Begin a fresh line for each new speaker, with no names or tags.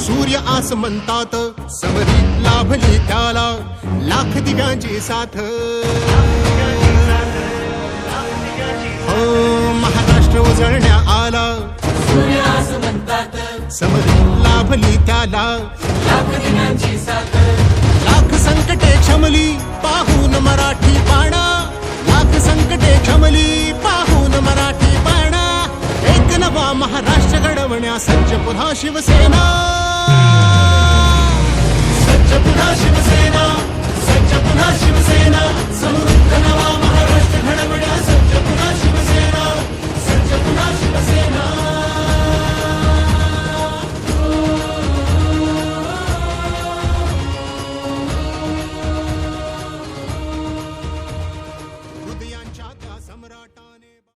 सूर्य आसमंतात समरीत लाभली त्याला लाख दिव्यांची साथ. हो महाराष्ट्र उजळण्या आला
सूर्य आसमंतात
समरीत लाभली त्याला
लाख दिव्यांची साथ.
लाख संकटे क्षमली पाहून मराठी बाणा, लाख संकटे क्षमली पाहून मराठी बाणा. एक नवा महाराष्ट्र घडवण्या सज्ज पुन्हा शिवसेना, सज्ज पुन्हा शिवसेना, सज्ज पुन्हा शिवसेना. समृद्ध नवा महाराष्ट्र घडवण्या सज्ज पुन्हा शिवसेना, सज्ज पुन्हा शिवसेना. हृदयांच्या त्या सम्राटा